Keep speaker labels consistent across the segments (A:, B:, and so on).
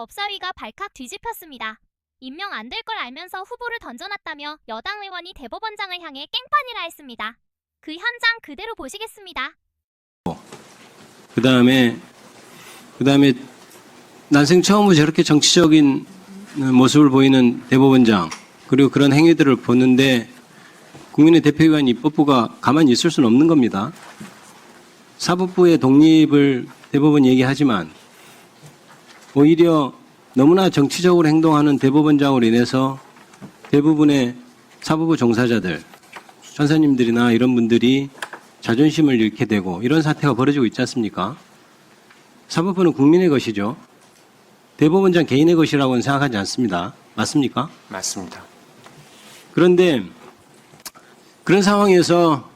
A: 법사위가 발칵 뒤집혔습니다. 임명 안 될 걸 알면서 후보를 던져놨다며 여당 의원이 대법원장을 향해 깽판이라 했습니다. 그 현장 그대로 보시겠습니다.
B: 그 다음에 난생 처음으로 저렇게 정치적인 모습을 보이는 대법원장, 그리고 그런 행위들을 보는데 국민의 대표기관 입법부가 가만히 있을 수는 없는 겁니다. 사법부의 독립을 대법원 얘기하지만 오히려 너무나 정치적으로 행동하는 대법원장으로 인해서 대부분의 사법부 종사자들, 천사님들이나 이런 분들이 자존심을 잃게 되고 이런 사태가 벌어지고 있지 않습니까? 사법부는 국민의 것이죠. 대법원장 개인의 것이라고는 생각하지 않습니다. 맞습니까?
C: 맞습니다.
B: 그런데 그런 상황에서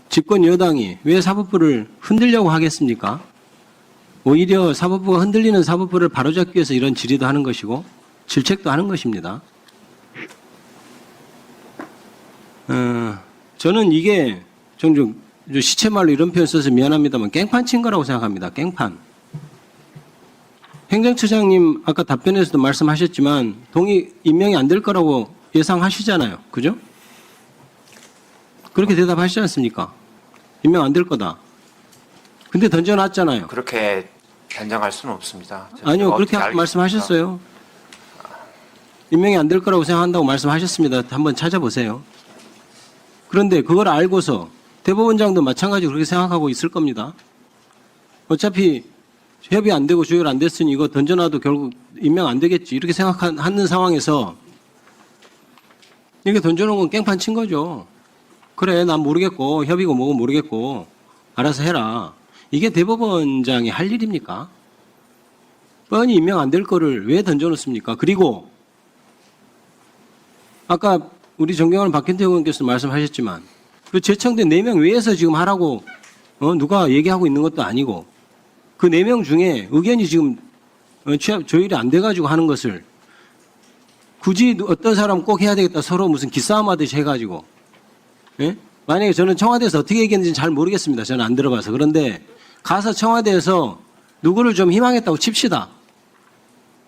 B: 집권 여당이 왜 사법부를 흔들려고 하겠습니까? 오히려 사법부가 흔들리는 사법부를 바로잡기 위해서 이런 질의도 하는 것이고 질책도 하는 것입니다. 저는 이게 좀 시체말로 이런 표현 써서 미안합니다만 깽판 친 거라고 생각합니다. 깽판. 행정처장님 아까 답변에서도 말씀하셨지만 임명이 안 될 거라고 예상하시잖아요. 그죠? 그렇게 대답하시지 않습니까? 임명 안 될 거다. 근데 던져놨잖아요.
C: 그렇게 단정할 수는 없습니다.
B: 아니요, 그렇게 말씀하셨어요. 임명이 안 될 거라고 생각한다고 말씀하셨습니다. 한번 찾아보세요. 그런데 그걸 알고서 대법원장도 마찬가지로 그렇게 생각하고 있을 겁니다. 어차피 협의 안 되고 조율 안 됐으니 이거 던져놔도 결국 임명 안 되겠지 이렇게 생각하는 상황에서 이렇게 던져놓은 건 깽판 친 거죠. 그래, 난 모르겠고 협의고 뭐고 모르겠고 알아서 해라. 이게 대법원장이 할 일입니까? 뻔히 임명 안 될 거를 왜 던져놓습니까? 그리고 아까 우리 존경하는 박현태 의원께서 말씀하셨지만 그 제청된 4명 외에서 지금 하라고 누가 얘기하고 있는 것도 아니고 그 4명 중에 의견이 지금 조율이 안 돼가지고 하는 것을 굳이 어떤 사람 꼭 해야 되겠다 서로 무슨 기싸움 하듯이 해가지고 예? 만약에 저는 청와대에서 어떻게 얘기했는지 잘 모르겠습니다. 저는 안 들어봐서. 그런데 가서 청와대에서 누구를 좀 희망했다고 칩시다.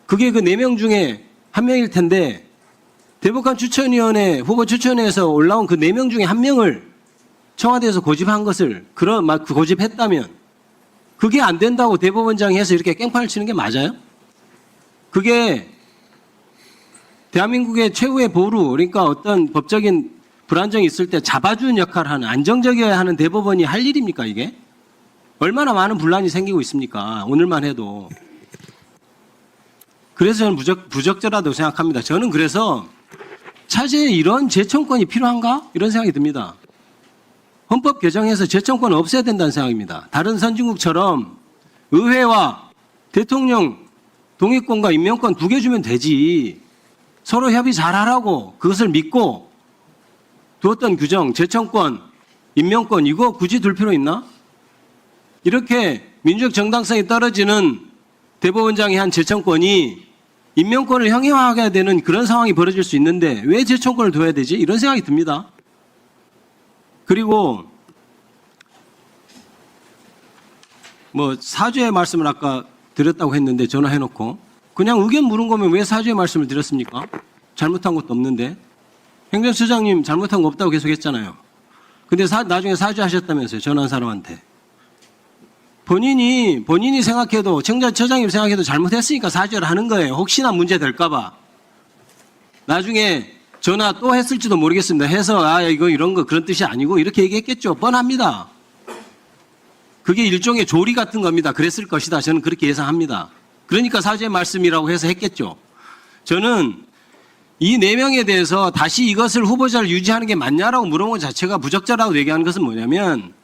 B: 그게 그 4명 중에 한 명일 텐데 대법관 추천위원회 후보 추천회에서 올라온 그 4명 중에 한 명을 청와대에서 고집한 것을 고집했다면 그게 안 된다고 대법원장이 해서 이렇게 깽판을 치는 게 맞아요? 그게 대한민국의 최후의 보루, 그러니까 어떤 법적인 불안정이 있을 때 잡아주는 역할을 하는, 안정적이어야 하는 대법원이 할 일입니까 이게? 얼마나 많은 분란이 생기고 있습니까? 오늘만 해도. 그래서 저는 부적절하다고 생각합니다. 저는 그래서 차제에 이런 재청권이 필요한가? 이런 생각이 듭니다. 헌법 개정해서 재청권을 없애야 된다는 생각입니다. 다른 선진국처럼 의회와 대통령 동의권과 임명권 2개 주면 되지. 서로 협의 잘하라고 그것을 믿고 두었던 규정, 재청권, 임명권 이거 굳이 둘 필요 있나? 이렇게 민주적 정당성이 떨어지는 대법원장이 한 재청권이 임명권을 형해화하게 되는 그런 상황이 벌어질 수 있는데 왜 재청권을 둬야 되지? 이런 생각이 듭니다. 그리고 사죄의 말씀을 아까 드렸다고 했는데 전화해놓고 그냥 의견 물은 거면 왜 사죄의 말씀을 드렸습니까? 잘못한 것도 없는데. 행정처장님 잘못한 거 없다고 계속 했잖아요. 근데 나중에 사죄하셨다면서요. 전화한 사람한테. 본인이 생각해도 청장님 생각해도 잘못했으니까 사죄를 하는 거예요. 혹시나 문제 될까 봐. 나중에 전화 또 했을지도 모르겠습니다. 해서 이거 이런 거 그런 뜻이 아니고 이렇게 얘기했겠죠. 뻔합니다. 그게 일종의 조리 같은 겁니다. 그랬을 것이다. 저는 그렇게 예상합니다. 그러니까 사죄의 말씀이라고 해서 했겠죠. 저는 이 4명에 대해서 다시 이것을 후보자를 유지하는 게 맞냐라고 물어본 것 자체가 부적절하다고 얘기하는 것은 뭐냐면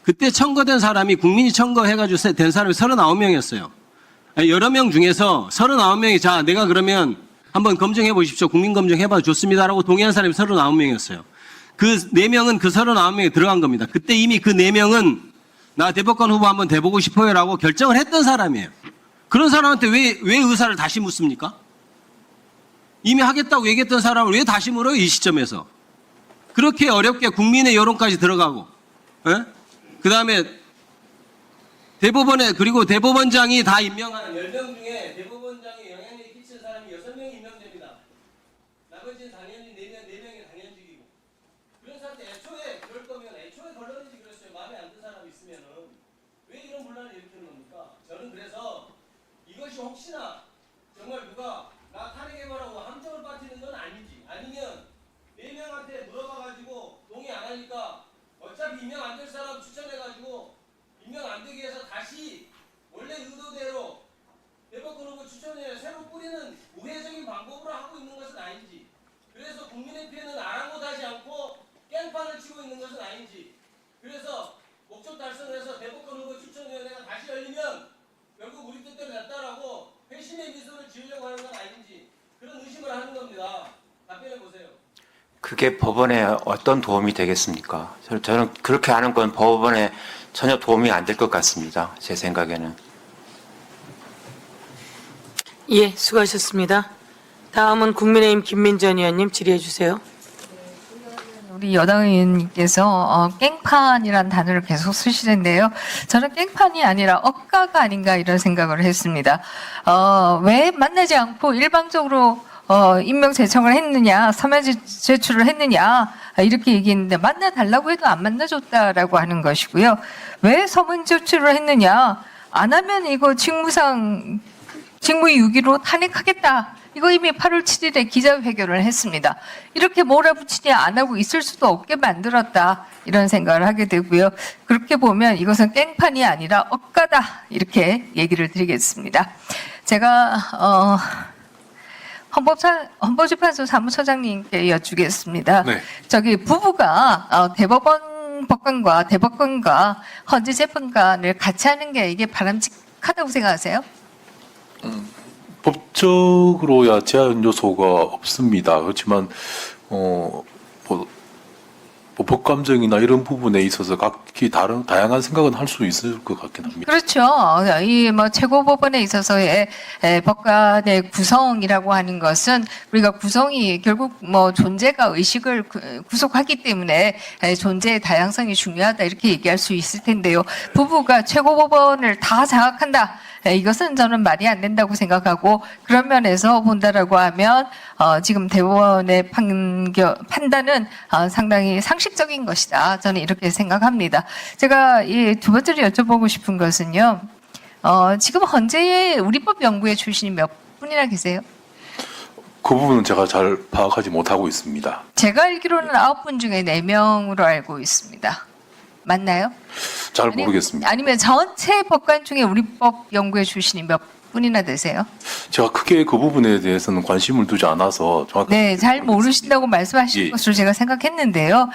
B: 그때 청거된 사람이 국민이 청거해가지고 된 사람이 39명이었어요. 여러 명 중에서 39명이 자 내가 그러면 한번 검증해 보십시오. 국민검증해봐 좋습니다라고 동의한 사람이 39명이었어요. 그 4명은 그 39명에 들어간 겁니다. 그때 이미 그 4명은 나 대법관 후보 한번 돼보고 싶어요라고 결정을 했던 사람이에요. 그런 사람한테 왜 의사를 다시 묻습니까? 이미 하겠다고 얘기했던 사람을 왜 다시 물어요? 이 시점에서. 그렇게 어렵게 국민의 여론까지 들어가고 그 다음에 그리고 대법원장이 다 임명하는 10명 중에 대법원 대법원장에 영향력이 끼친 사람이 6명이 임명됩니다. 나머지는 당연히 4명의 당연직이고. 그런 상태 애초에 그럴 거면 애초에 걸러내지 그랬어요. 마음에 안 든 사람이 있으면은 왜 이런 분란을 일으키는 겁니까? 저는 그래서 이것이 혹시나 정말 누가 나 탄핵해보라고 함정을 빠뜨리는 건 아닌지, 아니면 4명한테 물어봐가지고 동의 안 하니까 어차피 임명 안 될 사람 추천해가지고 임명 안 되게 해서 다시 원래 의도대로 대법관 후보 추천에 새로 뿌리는 우회적인 방법으로 하고 있는 것은 아닌지, 그래서 국민의 피해는 아랑곳하지 않고 깽판을 치고 있는 것은 아닌지, 그래서 목적 달성을 해서 대법관 후보 추천위원회가 다시 열리면 결국 우리 뜻대로 됐다라고 회심의 미소를 지으려고 하는 건 아닌지, 그런 의심을 하는 겁니다. 답변해 보세요.
C: 그게 법원에 어떤 도움이 되겠습니까? 저는 그렇게 하는 건 법원에 전혀 도움이 안 될 것 같습니다. 제 생각에는.
D: 예, 수고하셨습니다. 다음은 국민의힘 김민전 의원님 질의해 주세요.
E: 우리 여당 의원님께서 깽판이라는 단어를 계속 쓰시는데요. 저는 깽판이 아니라 억가가 아닌가 이런 생각을 했습니다. 왜 만나지 않고 일방적으로 임명 제청을 했느냐, 서면 제출을 했느냐 이렇게 얘기했는데 만나달라고 해도 안 만나줬다라고 하는 것이고요. 왜 서면 제출을 했느냐, 안 하면 이거 직무유기로 탄핵하겠다. 이거 이미 8월 7일에 기자회견을 했습니다. 이렇게 몰아붙이지 안 하고 있을 수도 없게 만들었다. 이런 생각을 하게 되고요. 그렇게 보면 이것은 깽판이 아니라 억가다. 이렇게 얘기를 드리겠습니다. 제가 헌법재판소 사무처장님께 여쭈겠습니다.
F: 네.
E: 저기 부부가 대법원 법관과 대법관과 헌재 재판관을 같이 하는 게 이게 바람직하다고 생각하세요?
F: 법적으로야 제한 요소가 없습니다. 그렇지만 법감정이나 이런 부분에 있어서 각기 다양한 생각은 할 수 있을 것 같긴 합니다.
E: 그렇죠. 이 최고법원에 있어서의 법관의 구성이라고 하는 것은 우리가 구성이 결국 존재가 의식을 구속하기 때문에 존재의 다양성이 중요하다 이렇게 얘기할 수 있을 텐데요. 부부가 최고법원을 다 장악한다. 이것은 저는 말이 안 된다고 생각하고, 그런 면에서 본다라고 하면 지금 대법원의 판단은 상당히 상식적인 것이다. 저는 이렇게 생각합니다. 제가 이 두 번째로 여쭤보고 싶은 것은요. 지금 헌재에 우리법 연구회 출신이 몇 분이나 계세요?
F: 그 부분은 제가 잘 파악하지 못하고 있습니다.
E: 제가 알기로는 9분 중에 4명으로 알고 있습니다. 맞나요?
F: 잘 모르겠습니다.
E: 아니면 전체 법관 중에 우리법 연구회 출신이 몇 분이나 되세요?
F: 제가 크게 그 부분에 대해서는 관심을 두지 않아서 정확하게.
E: 네, 잘 모르신다고 말씀하신
F: 예.
E: 것으로 제가 생각했는데요.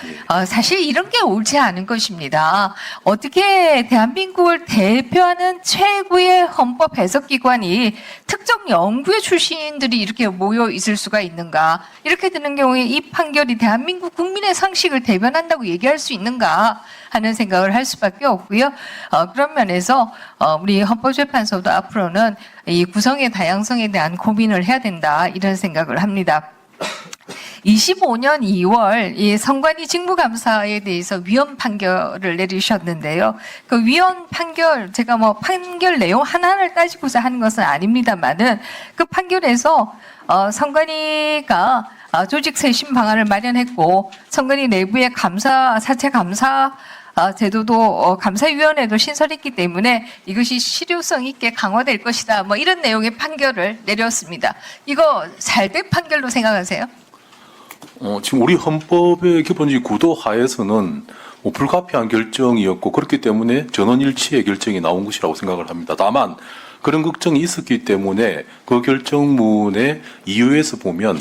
E: 사실 이런 게 옳지 않은 것입니다. 어떻게 대한민국을 대표하는 최고의 헌법 해석기관이 특정 연구회 출신들이 이렇게 모여 있을 수가 있는가? 이렇게 되는 경우에 이 판결이 대한민국 국민의 상식을 대변한다고 얘기할 수 있는가 하는 생각을 할 수밖에 없고요. 그런 면에서 우리 헌법재판소도 앞으로는 이 구성의 다양성에 대한 고민을 해야 된다 이런 생각을 합니다. 25년 2월 이 선관위 직무감사에 대해서 위헌 판결을 내리셨는데요. 그 위헌 판결, 제가 판결 내용 하나하나를 따지고자 하는 것은 아닙니다만은 그 판결에서 선관위가 조직 쇄신 방안을 마련했고, 선관위 내부의 사체 감사 제도도 감사위원회도 신설했기 때문에 이것이 실효성 있게 강화될 것이다. 이런 내용의 판결을 내렸습니다. 이거 잘된 판결로 생각하세요?
F: 지금 우리 헌법의 기본적인 구도 하에서는 불가피한 결정이었고, 그렇기 때문에 전원일치의 결정이 나온 것이라고 생각을 합니다. 다만 그런 걱정이 있었기 때문에 그 결정문의 이유에서 보면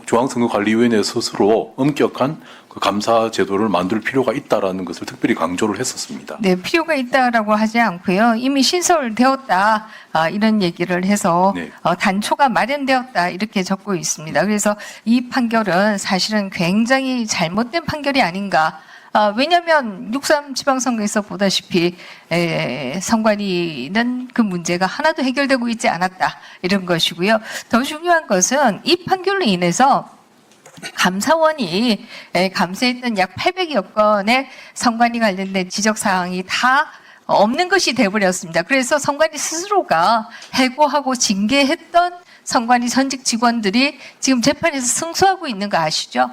F: 중앙선거관리위원회 스스로 엄격한 그 감사 제도를 만들 필요가 있다라는 것을 특별히 강조를 했었습니다.
E: 네, 필요가 있다라고 하지 않고요. 이미 신설되었다 이런 얘기를 해서
F: 네.
E: 단초가 마련되었다 이렇게 적고 있습니다. 그래서 이 판결은 사실은 굉장히 잘못된 판결이 아닌가. 왜냐하면 6.3 지방선거에서 보다시피 선관위는 그 문제가 하나도 해결되고 있지 않았다 이런 것이고요. 더 중요한 것은 이 판결로 인해서 감사원이 감사했던 약 800여 건의 선관위 관련된 지적사항이 다 없는 것이 돼버렸습니다. 그래서 선관위 스스로가 해고하고 징계했던 선관위 전직 직원들이 지금 재판에서 승소하고 있는 거 아시죠?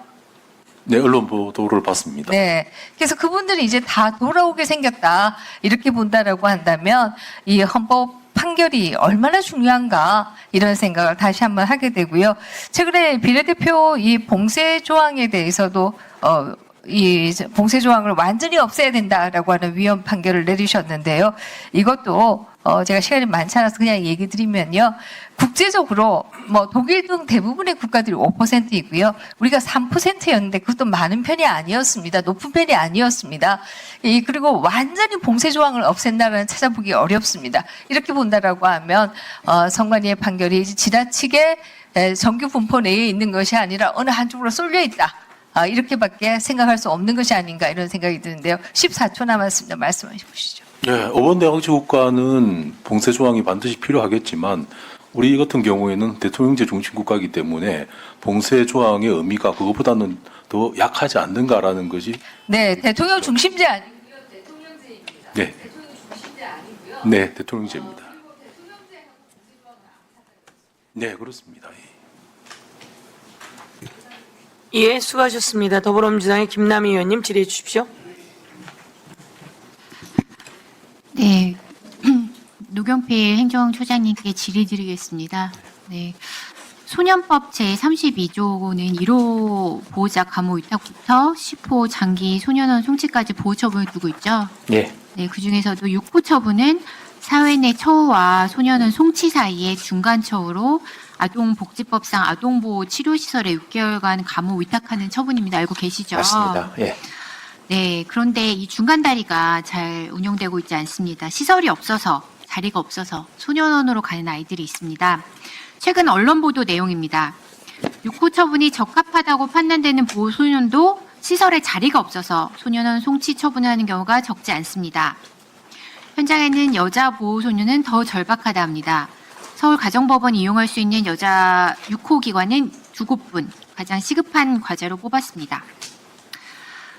F: 네, 언론 보도를 봤습니다.
E: 네. 그래서 그분들이 이제 다 돌아오게 생겼다. 이렇게 본다라고 한다면 이 헌법 판결이 얼마나 중요한가 이런 생각을 다시 한번 하게 되고요. 최근에 비례대표 이 봉쇄 조항에 대해서도 이 봉쇄 조항을 완전히 없애야 된다라고 하는 위헌 판결을 내리셨는데요. 이것도 제가 시간이 많지 않아서 그냥 얘기 드리면요. 국제적으로 뭐 독일 등 대부분의 국가들이 5%이고요. 우리가 3%였는데 그것도 많은 편이 아니었습니다. 높은 편이 아니었습니다. 그리고 완전히 봉쇄 조항을 없앤다라는 찾아보기 어렵습니다. 이렇게 본다라고 하면 선관위의 판결이 지나치게 정규 분포 내에 있는 것이 아니라 어느 한쪽으로 쏠려 있다. 이렇게밖에 생각할 수 없는 것이 아닌가 이런 생각이 드는데요. 14초 남았습니다. 말씀해 보시죠.
F: 네, 어원대항시 국가는 봉쇄 조항이 반드시 필요하겠지만 우리 같은 경우에는 대통령제 중심 국가이기 때문에 봉쇄 조항의 의미가 그것보다는 더 약하지 않는가라는 것이
E: 네, 대통령 중심제 아니고요. 대통령제입니다.
F: 네,
E: 대통령 중심제 아니고요.
F: 네, 대통령제입니다. 네, 그렇습니다.
D: 예, 수고하셨습니다. 더불어민주당의 김남희 의원님 질의해 주십시오.
G: 네, 노경필 행정처장님께 질의드리겠습니다. 네, 소년법 제32조는 1호 보호자 감호 위탁부터 10호 장기 소년원 송치까지 보호 처분을 두고 있죠.
C: 예.
G: 네, 그 중에서도 6호 처분은 사회 내 처우와 소년원 송치 사이의 중간 처우로 아동복지법상 아동보호 치료시설에 6개월간 감호 위탁하는 처분입니다. 알고 계시죠?
C: 맞습니다. 예.
G: 네, 그런데 이 중간 다리가 잘 운영되고 있지 않습니다. 시설이 없어서, 자리가 없어서 소년원으로 가는 아이들이 있습니다. 최근 언론 보도 내용입니다. 6호 처분이 적합하다고 판단되는 보호소년도 시설에 자리가 없어서 소년원 송치 처분을 하는 경우가 적지 않습니다. 현장에는 여자 보호소년은 더 절박하다 합니다. 서울가정법원이 이용할 수 있는 여자 6호 기관은 2곳뿐, 가장 시급한 과제로 뽑았습니다.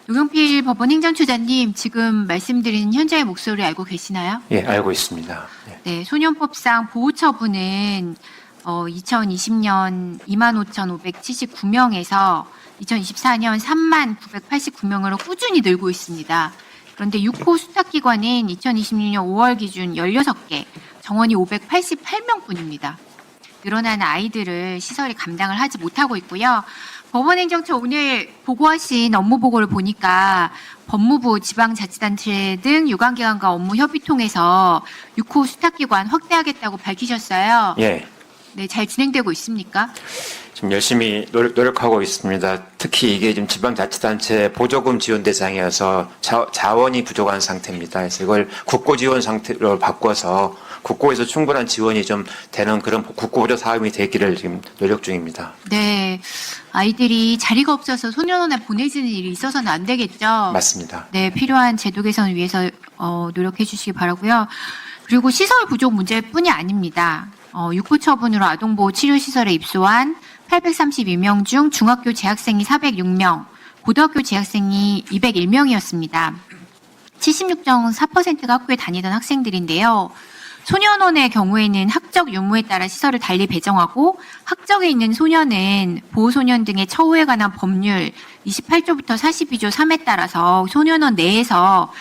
G: 노경필 법원 행정처장님, 지금 말씀드린 현장의 목소리 알고 계시나요?
C: 예, 알고 있습니다. 예.
G: 네, 소년법상 보호 처분은 2020년 25,579명에서 2024년 39,989명으로 꾸준히 늘고 있습니다. 그런데 6호 수탁기관은 2026년 5월 기준 16개, 정원이 588명뿐입니다. 늘어난 아이들을 시설이 감당을 하지 못하고 있고요. 법원행정처 오늘 보고하신 업무 보고를 보니까 법무부, 지방자치단체 등 유관기관과 업무 협의 통해서 6호 수탁기관 확대하겠다고 밝히셨어요.
C: 예.
G: 네, 잘 진행되고 있습니까?
C: 지금 열심히 노력하고 있습니다. 특히 이게 지금 지방자치단체 보조금 지원 대상이어서 자원이 부족한 상태입니다. 그래서 이걸 국고 지원 상태로 바꿔서 국고에서 충분한 지원이 좀 되는 그런 국고 보조 사업이 되기를 지금 노력 중입니다.
G: 네, 아이들이 자리가 없어서 소년원에 보내지는 일이 있어서는 안 되겠죠?
C: 맞습니다.
G: 네, 필요한 제도 개선을 위해서 노력해 주시기 바라고요. 그리고 시설 부족 문제뿐이 아닙니다. 6호 처분으로 아동보호 치료시설에 입소한 832명 중 중학교 재학생이 406명, 고등학교 재학생이 201명이었습니다. 76.4%가 학교에 다니던 학생들인데요. 소년원의 경우에는 학적 유무에 따라 시설을 달리 배정하고 학적에 있는 소년은 보호소년 등의 처우에 관한 법률 28조부터 42조 3에 따라서 소년원 내에서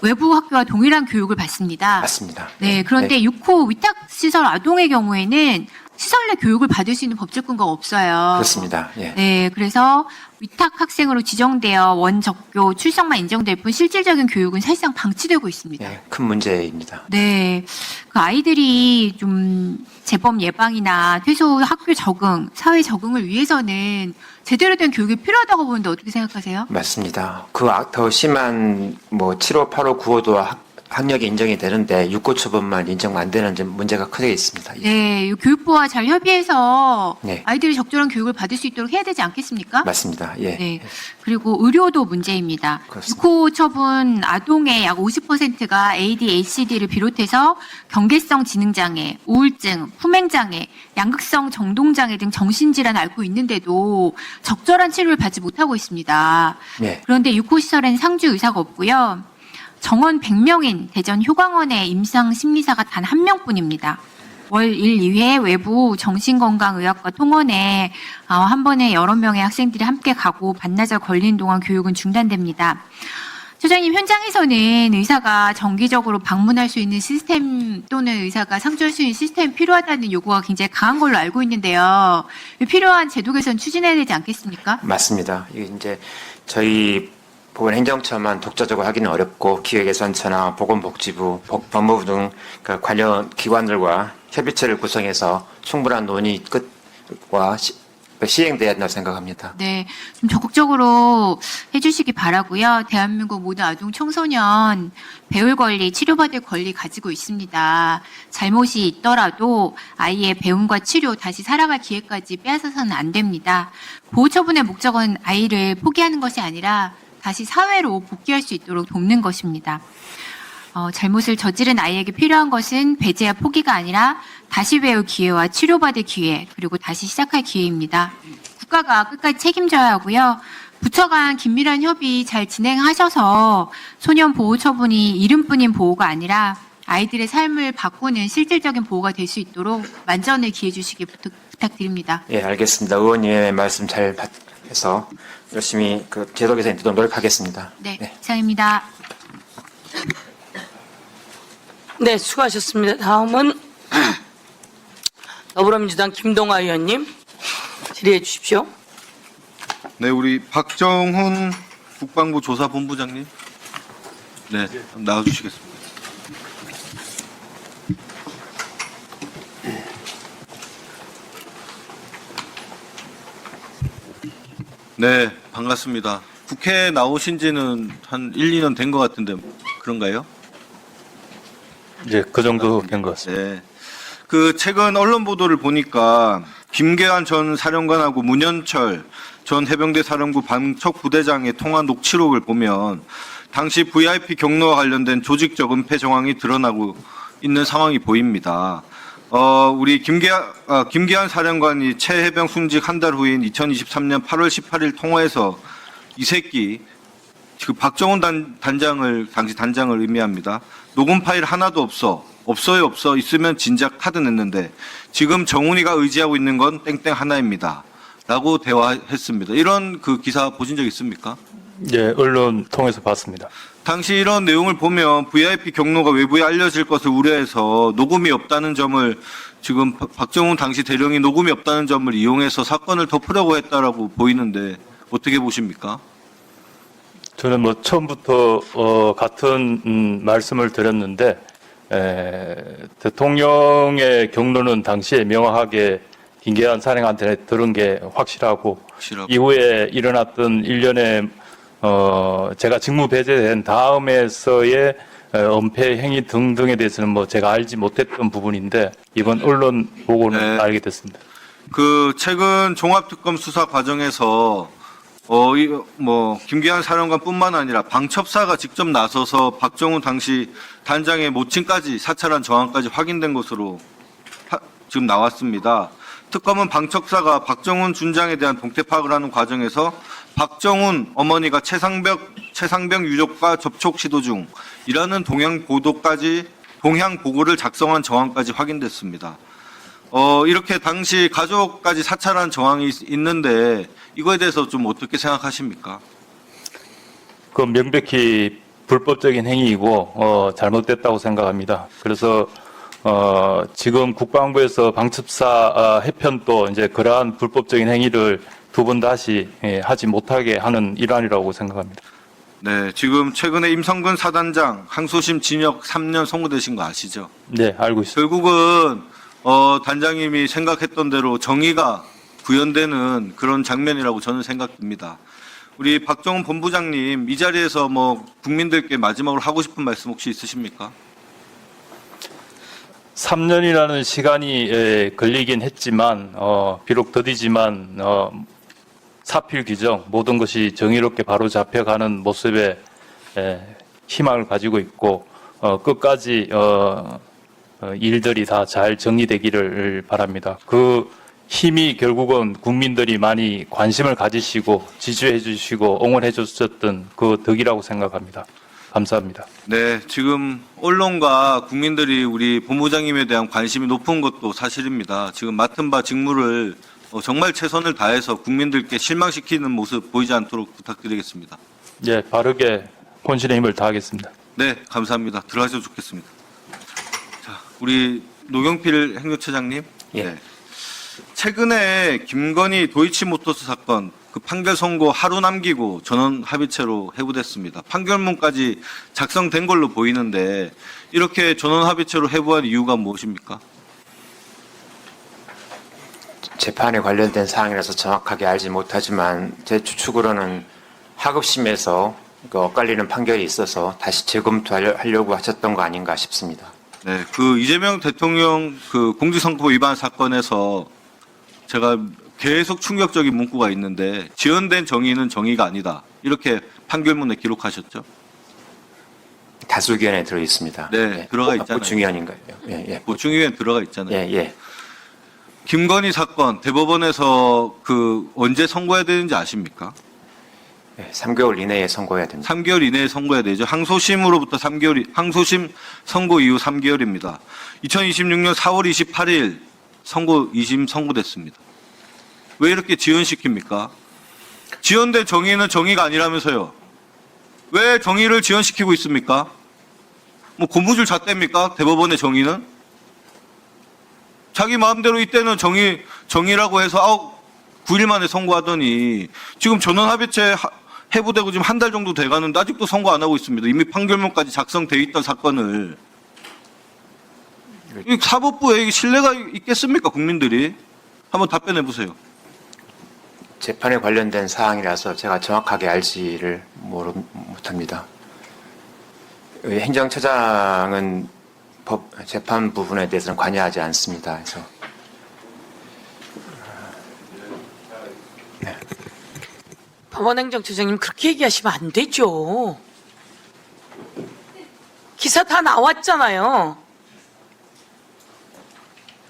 G: 외부 학교와 동일한 교육을 받습니다.
C: 맞습니다.
G: 네, 그런데 6호 위탁시설 아동의 경우에는 시설 내 교육을 받을 수 있는 법적 근거가 없어요.
C: 그렇습니다. 예.
G: 네, 그래서 위탁 학생으로 지정되어 원적교 출석만 인정될 뿐 실질적인 교육은 사실상 방치되고 있습니다.
C: 예, 큰 문제입니다.
G: 네, 그 아이들이 좀 재범 예방이나 퇴소 후 학교 적응, 사회 적응을 위해서는 제대로 된 교육이 필요하다고 보는데 어떻게 생각하세요?
C: 맞습니다. 그 더 심한 7호, 8호, 9호도 학력이 인정이 되는데 6호 처분만 인정 안 되는 점 문제가 크게 있습니다.
G: 네, 교육부와 잘 협의해서
C: 네.
G: 아이들이 적절한 교육을 받을 수 있도록 해야 되지 않겠습니까?
C: 맞습니다. 예.
G: 네. 그리고 의료도 문제입니다.
C: 그렇습니다.
G: 6호 처분 아동의 약 50%가 ADHD를 비롯해서 경계성 지능장애, 우울증, 품행장애, 양극성 정동장애 등 정신질환을 앓고 있는데도 적절한 치료를 받지 못하고 있습니다.
C: 예.
G: 그런데 6호 시설에는 상주 의사가 없고요. 정원 100명인 대전 효광원의 임상 심리사가 단 한 명뿐입니다. 월 1, 2회 외부 정신건강의학과 통원에 한 번에 여러 명의 학생들이 함께 가고 반나절 걸리는 동안 교육은 중단됩니다. 소장님, 현장에서는 의사가 정기적으로 방문할 수 있는 시스템 또는 의사가 상주할 수 있는 시스템이 필요하다는 요구가 굉장히 강한 걸로 알고 있는데요. 필요한 제도 개선 추진해야 되지 않겠습니까?
C: 맞습니다. 이게 이제 저희 보건행정처만 독자적으로 하기는 어렵고 기획예산처나 보건복지부, 법무부 등 관련 기관들과 협의체를 구성해서 충분한 논의 끝과 시행돼야 한다고 생각합니다.
G: 네, 좀 적극적으로 해주시기 바라고요. 대한민국 모든 아동 청소년 배울 권리, 치료받을 권리 가지고 있습니다. 잘못이 있더라도 아이의 배움과 치료, 다시 살아갈 기회까지 빼앗아서는 안 됩니다. 보호처분의 목적은 아이를 포기하는 것이 아니라 다시 사회로 복귀할 수 있도록 돕는 것입니다. 잘못을 저지른 아이에게 필요한 것은 배제와 포기가 아니라 다시 배울 기회와 치료받을 기회, 그리고 다시 시작할 기회입니다. 국가가 끝까지 책임져야 하고요. 부처 간 긴밀한 협의 잘 진행하셔서 소년 보호 처분이 이름뿐인 보호가 아니라 아이들의 삶을 바꾸는 실질적인 보호가 될 수 있도록 만전을 기해 주시기 부탁드립니다.
C: 예, 알겠습니다. 의원님의 말씀 잘 해서 열심히 제도 개선에 노력하겠습니다.
G: 네, 이상입니다.
D: 네, 수고하셨습니다. 다음은 더불어민주당 김동아 의원님 질의해 주십시오.
H: 네, 우리 박정훈 국방부 조사본부장님. 네, 나와주시겠습니다. 네, 반갑습니다. 국회에 나오신 지는 한 1, 2년 된 것 같은데 그런가요?
F: 이제 그 정도 된 것 같습니다.
H: 네. 최근 언론 보도를 보니까 김계환 전 사령관하고 문현철 전 해병대 사령부 방첩 부대장의 통화 녹취록을 보면 당시 VIP 경로와 관련된 조직적 은폐 정황이 드러나고 있는 상황이 보입니다. 우리 김계환 사령관이 최 해병 순직 한 달 후인 2023년 8월 18일 통화에서 이 새끼 박정훈 단장을 당시 단장을 의미합니다. 녹음 파일 하나도 없어요. 있으면 진작 카드 냈는데 지금 정훈이가 의지하고 있는 건 땡땡 하나입니다. 라고 대화했습니다. 이런 기사 보신 적 있습니까?
F: 예, 언론 통해서 봤습니다.
H: 당시 이런 내용을 보면 VIP 경로가 외부에 알려질 것을 우려해서 녹음이 없다는 점을 지금 박정훈 당시 대령이 녹음이 없다는 점을 이용해서 사건을 덮으려고 했다라고 보이는데 어떻게 보십니까?
F: 저는 처음부터 같은 말씀을 드렸는데 대통령의 경로는 당시에 명확하게 김계환 사령한테 들은 게 확실하고 이후에 일어났던 일련의 제가 직무 배제된 다음에서의 은폐 행위 등등에 대해서는 제가 알지 못했던 부분인데 이번 언론 보고는
H: 네.
F: 알게 됐습니다.
H: 최근 종합특검 수사 과정에서 김계환 사령관뿐만 아니라 방첩사가 직접 나서서 박정훈 당시 단장의 모친까지 사찰한 정황까지 확인된 것으로 지금 나왔습니다. 특검은 방첩사가 박정훈 준장에 대한 동태 파악을 하는 과정에서 박정훈 어머니가 최상병 유족과 접촉 시도 중이라는 동향 보고를 작성한 정황까지 확인됐습니다. 이렇게 당시 가족까지 사찰한 정황이 있는데 이거에 대해서 좀 어떻게 생각하십니까?
F: 명백히 불법적인 행위이고 잘못됐다고 생각합니다. 그래서 지금 국방부에서 방첩사 해편도 이제 그러한 불법적인 행위를 두 번 다시 하지 못하게 하는 일환이라고 생각합니다.
H: 네, 지금 최근에 임성근 사단장 항소심 징역 3년 선고되신 거 아시죠?
F: 네, 알고 있습니다.
H: 결국은 단장님이 생각했던 대로 정의가 구현되는 그런 장면이라고 저는 생각됩니다. 우리 박정훈 본부장님 이 자리에서 국민들께 마지막으로 하고 싶은 말씀 혹시 있으십니까?
F: 3년이라는 시간이 걸리긴 했지만 비록 더디지만 사필 규정 모든 것이 정의롭게 바로 잡혀가는 모습에 희망을 가지고 있고 끝까지 일들이 다 잘 정리되기를 바랍니다. 그 힘이 결국은 국민들이 많이 관심을 가지시고 지지해 주시고 응원해 주셨던 그 덕이라고 생각합니다.
I: 감사합니다.
H: 네, 지금 언론과 국민들이 우리 본부장님에 대한 관심이 높은 것도 사실입니다. 지금 맡은 바 직무를 정말 최선을 다해서 국민들께 실망시키는 모습 보이지 않도록 부탁드리겠습니다.
I: 예, 바르게 본신의 힘을 다하겠습니다.
H: 네, 감사합니다. 들어가셔도 좋겠습니다. 자, 우리 노경필 행정처장님.
C: 예.
H: 네. 최근에 김건희 도이치모터스 사건 그 판결 선고 하루 남기고 전원 합의체로 해부됐습니다. 판결문까지 작성된 걸로 보이는데 이렇게 전원 합의체로 해부한 이유가 무엇입니까?
C: 재판에 관련된 사항이라서 정확하게 알지 못하지만 제 추측으로는 하급심에서 그 엇갈리는 판결이 있어서 다시 재검토하려고 하셨던 거 아닌가 싶습니다.
H: 네, 그 이재명 대통령 그 공직선거법 위반 사건에서 제가 계속 충격적인 문구가 있는데 지연된 정의는 정의가 아니다. 이렇게 판결문에 기록하셨죠?
C: 다수기현에 들어 있습니다.
H: 네, 들어가 있잖아요.
C: 보충위원인가요? 예, 예.
H: 보충위원회 들어가 있잖아요.
C: 예, 예.
H: 김건희 사건 대법원에서 그 언제 선고해야 되는지 아십니까?
C: 예, 3개월 이내에 선고해야 됩니다.
H: 3개월 이내에 선고해야 되죠. 항소심으로부터 3개월, 항소심 선고 이후 3개월입니다. 2026년 4월 28일 선고 2심 선고됐습니다. 왜 이렇게 지연시킵니까? 지연된 정의는 정의가 아니라면서요. 왜 정의를 지연시키고 있습니까? 뭐 고무줄 잣대입니까? 대법원의 정의는? 자기 마음대로 이때는 정의라고 해서 9일 만에 선고하더니 지금 전원 합의체 해부되고 지금 한 달 정도 돼가는데 아직도 선고 안 하고 있습니다. 이미 판결문까지 작성돼 있던 사건을. 이 사법부에 신뢰가 있겠습니까? 국민들이. 한번 답변해 보세요.
C: 재판에 관련된 사항이라서 제가 정확하게 알지를 못합니다. 행정처장은 재판 부분에 대해서는 관여하지 않습니다. 그래서
D: 법원행정처장님 그렇게 얘기하시면 안 되죠. 기사 다 나왔잖아요.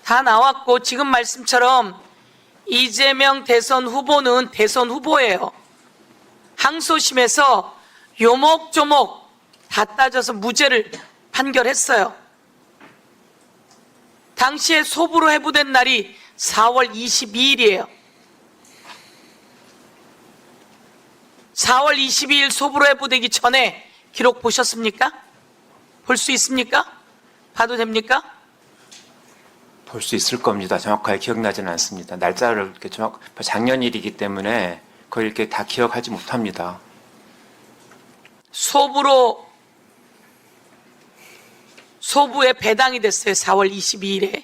D: 다 나왔고 지금 말씀처럼 이재명 대선 후보는 대선 후보예요. 항소심에서 요목조목 다 따져서 무죄를 판결했어요. 당시에 소부로 해부된 날이 4월 22일이에요. 4월 22일 소부로 해부되기 전에 기록 보셨습니까? 볼 수 있습니까? 봐도 됩니까?
C: 볼 수 있을 겁니다. 정확하게 기억나지는 않습니다. 날짜를 이렇게 작년 일이기 때문에 그걸 이렇게 다 기억하지 못합니다.
D: 소부에 배당이 됐어요. 4월 22일에.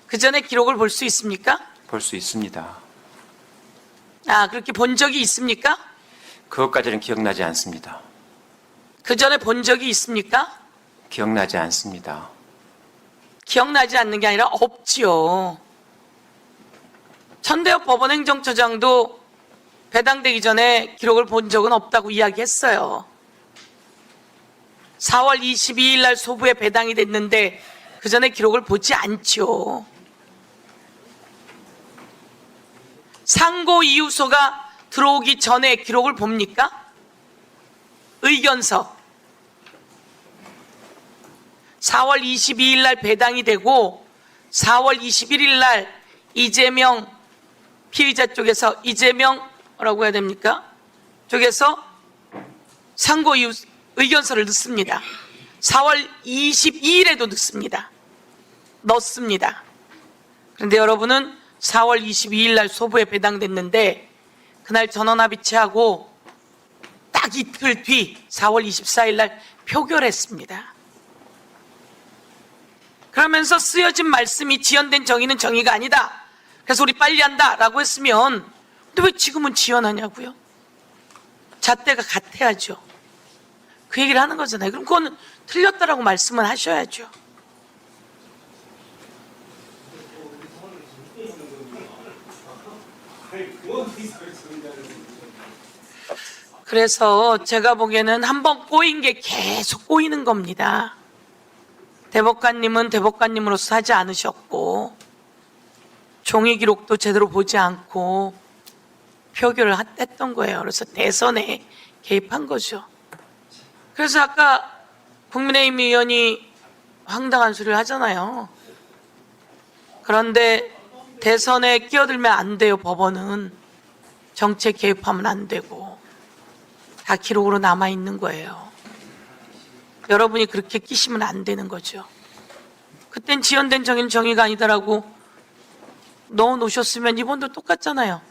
D: 그 전에 기록을 볼 수 있습니까?
C: 볼 수 있습니다.
D: 아, 그렇게 본 적이 있습니까?
C: 그것까지는 기억나지 않습니다.
D: 그 전에 본 적이 있습니까?
C: 기억나지 않습니다.
D: 기억나지 않는 게 아니라 없지요. 천대엽 법원행정처장도 배당되기 전에 기록을 본 적은 없다고 이야기했어요. 4월 22일 날 소부에 배당이 됐는데 그 전에 기록을 보지 않죠. 상고 이유서가 들어오기 전에 기록을 봅니까? 의견서. 4월 22일 날 배당이 되고 4월 21일 날 이재명 피의자 쪽에서 이재명이라고 해야 됩니까? 쪽에서 상고 이유 의견서를 넣습니다. 4월 22일에도 넣습니다. 그런데 여러분은 4월 22일 날 소부에 배당됐는데 그날 전원합의체하고 딱 이틀 뒤 4월 24일 날 표결했습니다. 그러면서 쓰여진 말씀이 지연된 정의는 정의가 아니다. 그래서 우리 빨리 한다라고 했으면 근데 왜 지금은 지연하냐고요? 잣대가 같아야죠. 그 얘기를 하는 거잖아요. 그럼 그거는 틀렸다라고 말씀을 하셔야죠. 그래서 제가 보기에는 한번 꼬인 게 계속 꼬이는 겁니다. 대법관님은 대법관님으로서 하지 않으셨고 종이 기록도 제대로 보지 않고 표결을 했던 거예요. 그래서 대선에 개입한 거죠. 그래서 아까 국민의힘 의원이 황당한 소리를 하잖아요. 그런데 대선에 끼어들면 안 돼요. 법원은 정책 개입하면 안 되고 다 기록으로 남아 있는 거예요. 여러분이 그렇게 끼시면 안 되는 거죠. 그땐 지연된 정의는 정의가 아니다라고 넣어 놓으셨으면 이번도 똑같잖아요.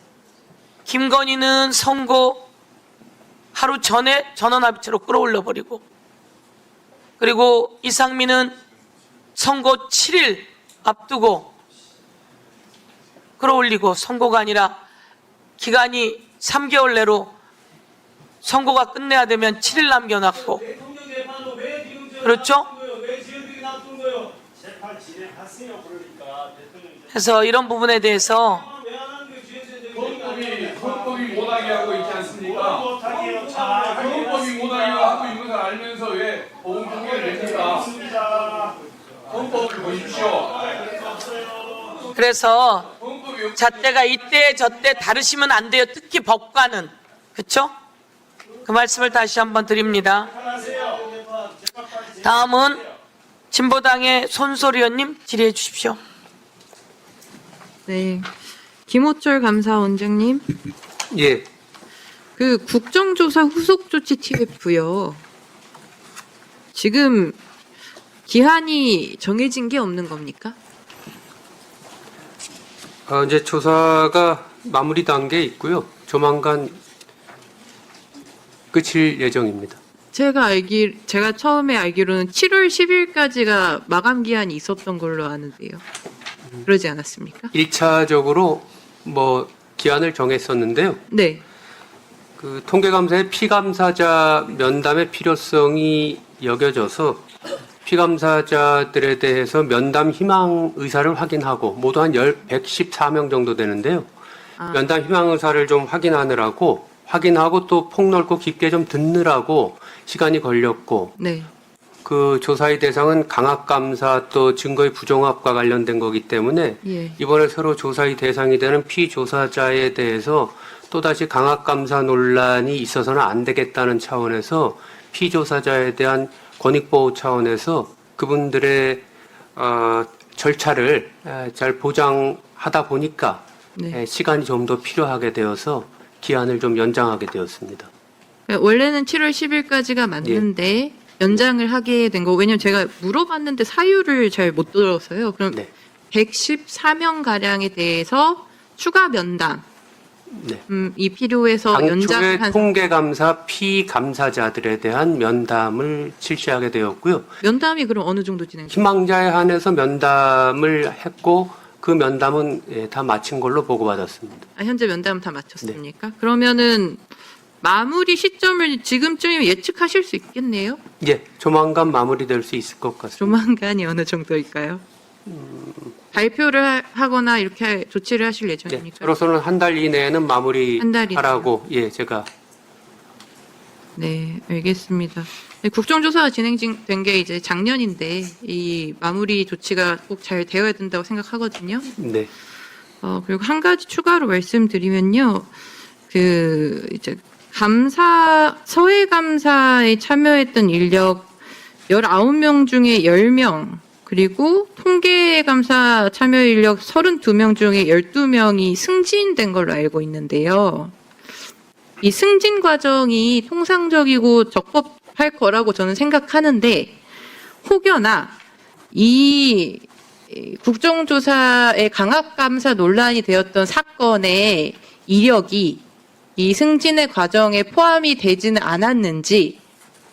D: 김건희는 선거 하루 전에 전원합의체로 끌어올려 버리고, 그리고 이상민은 선거 7일 앞두고 끌어올리고, 선거가 아니라 기간이 3개월 내로 선거가 끝내야 되면 7일 남겨놨고, 그렇죠? 그래서 이런 부분에 대해서
J: 헌법이 못하게 하고 있지 않습니까? 헌법이 못하게 하고 있는 걸 알면서 왜 보험 공개를 냅니까? 헌법을 보십시오.
D: 그래서 잣대가 이때 저때 다르시면 안 돼요. 특히 법관은. 그렇죠? 그 말씀을 다시 한번 드립니다. 다음은 진보당의 손소리 의원님 질의해 주십시오.
K: 네. 김호철 감사원장님.
L: 예.
K: 그 국정조사 후속 조치 TF요. 지금 기한이 정해진 게 없는 겁니까?
L: 이제 조사가 마무리 단계에 있고요. 조만간 끝일 예정입니다.
K: 제가 처음에 알기로는 7월 10일까지가 마감 기한이 있었던 걸로 아는데요. 그러지 않았습니까?
L: 1차적으로 기한을 정했었는데요.
K: 네.
L: 그 통계감사의 피감사자 면담의 필요성이 여겨져서 피감사자들에 대해서 면담 희망 의사를 확인하고 모두 한 114명 정도 되는데요. 면담 희망 의사를 좀 확인하고 또 폭넓고 깊게 좀 듣느라고 시간이 걸렸고,
K: 네.
L: 그 조사의 대상은 강압감사 또 증거의 부정합과 관련된 거기 때문에
K: 예.
L: 이번에 새로 조사의 대상이 되는 피조사자에 대해서 또다시 강압감사 논란이 있어서는 안 되겠다는 차원에서 피조사자에 대한 권익보호 차원에서 그분들의 절차를 잘 보장하다 보니까
K: 네.
L: 시간이 좀 더 필요하게 되어서 기한을 좀 연장하게 되었습니다.
K: 원래는 7월 10일까지가 맞는데 연장을 하게 된 거. 왜냐면 제가 물어봤는데 사유를 잘 못 들어서요. 그럼
L: 네.
K: 114명 가량에 대해서 추가 면담
L: 네.
K: 이 필요해서
L: 당초에
K: 연장한
L: 통계감사 피감사자들에 대한 면담을 실시하게 되었고요.
K: 면담이 그럼 어느 정도 진행돼요?
L: 희망자에 한해서 면담을 했고 그 면담은 다 마친 걸로 보고받았습니다.
K: 현재 면담 다 마쳤습니까? 그러면은 마무리 시점을 지금쯤이면 예측하실 수 있겠네요.
L: 예, 조만간 마무리될 수 있을 것 같습니다.
K: 조만간이 어느 정도일까요? 발표를 하거나 이렇게 조치를 하실
L: 예,
K: 예정입니까?
L: 저로서는 한 달 이내에는
K: 한 달
L: 마무리하라고 제가
K: 네, 알겠습니다. 네, 국정조사가 진행된 게 이제 작년인데 이 마무리 조치가 꼭 잘 되어야 된다고 생각하거든요.
L: 네.
K: 그리고 한 가지 추가로 말씀드리면요. 이제 서해 감사에 참여했던 인력 19명 중에 10명, 그리고 통계 감사 참여 인력 32명 중에 12명이 승진된 걸로 알고 있는데요. 이 승진 과정이 통상적이고 적법할 거라고 저는 생각하는데, 혹여나 이 국정조사의 강압감사 논란이 되었던 사건의 이력이 이 승진의 과정에 포함이 되지는 않았는지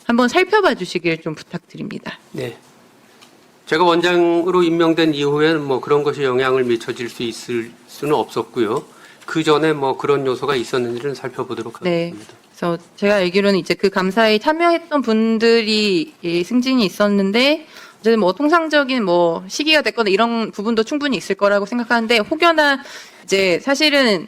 K: 한번 살펴봐 주시길 좀 부탁드립니다.
L: 네. 제가 원장으로 임명된 이후에는 그런 것이 영향을 미쳐질 수 있을 수는 없었고요. 그 전에 그런 요소가 있었는지는 살펴보도록
K: 네.
L: 하겠습니다.
K: 그래서 제가 알기로는 이제 그 감사에 참여했던 분들이 승진이 있었는데, 어쨌든 통상적인 시기가 됐거나 이런 부분도 충분히 있을 거라고 생각하는데, 혹여나 이제 사실은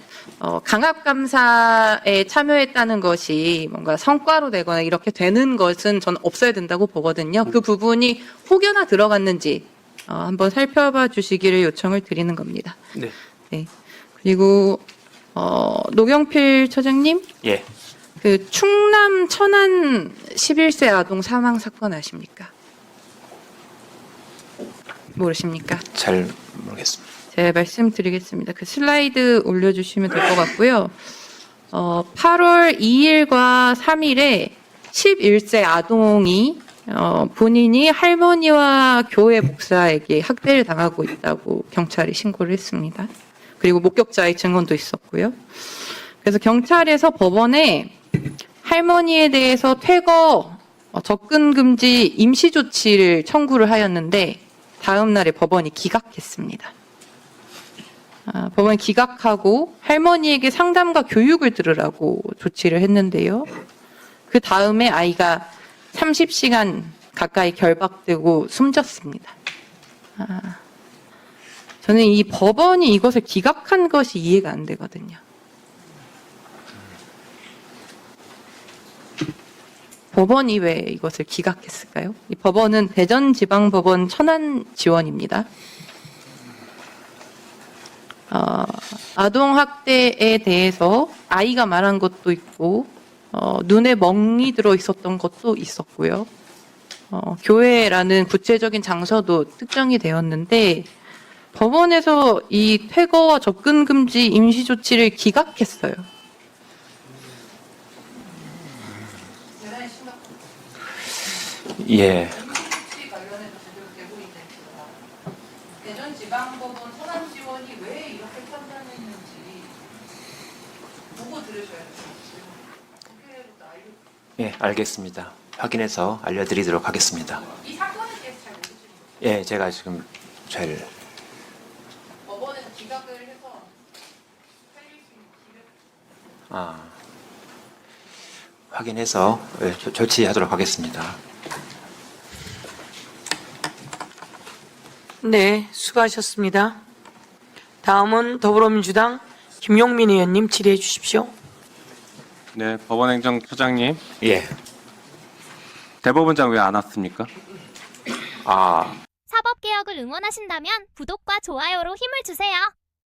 K: 강압 감사에 참여했다는 것이 뭔가 성과로 되거나 이렇게 되는 것은 저는 없어야 된다고 보거든요. 그 부분이 혹여나 들어갔는지 한번 살펴봐 주시기를 요청을 드리는 겁니다.
L: 네.
K: 네. 그리고 노경필 처장님,
C: 예.
K: 그 충남 천안 11세 아동 사망 사건 아십니까? 모르십니까?
C: 잘 모르겠습니다.
K: 제가 말씀드리겠습니다. 그 슬라이드 올려주시면 될 것 같고요. 8월 2일과 3일에 11세 아동이 본인이 할머니와 교회 목사에게 학대를 당하고 있다고 경찰이 신고를 했습니다. 그리고 목격자의 증언도 있었고요. 그래서 경찰에서 법원에 할머니에 대해서 퇴거, 접근 금지 임시 조치를 청구를 하였는데 다음 날에 법원이 기각했습니다. 법원이 기각하고 할머니에게 상담과 교육을 들으라고 조치를 했는데요. 그 다음에 아이가 30시간 가까이 결박되고 숨졌습니다. 저는 이 법원이 이것을 기각한 것이 이해가 안 되거든요. 법원이 왜 이것을 기각했을까요? 이 법원은 대전지방법원 천안지원입니다. 아동학대에 대해서 아이가 말한 것도 있고 눈에 멍이 들어 있었던 것도 있었고요. 교회라는 구체적인 장소도 특정이 되었는데 법원에서 이 퇴거와 접근 금지 임시 조치를 기각했어요.
C: 예.
E: 대전지방법원 천안지원이 왜 이렇게 판단했는지 보고 들으셔야 돼요.
C: 예, 알겠습니다. 확인해서 알려드리도록 하겠습니다.
E: 이 사건에 대해서 잘 모르시는 거죠?
C: 예, 제가 지금 잘
E: 법원에서 기각을 해서 살릴 수 있는 기회.
C: 확인해서 조치하도록 하겠습니다.
D: 네, 수고하셨습니다. 다음은 더불어민주당 김용민 의원님 질의해 주십시오.
M: 네, 법원행정처장님.
C: 예.
M: 대법원장 왜 안 왔습니까?
A: 사법개혁을 응원하신다면 구독과 좋아요로 힘을 주세요.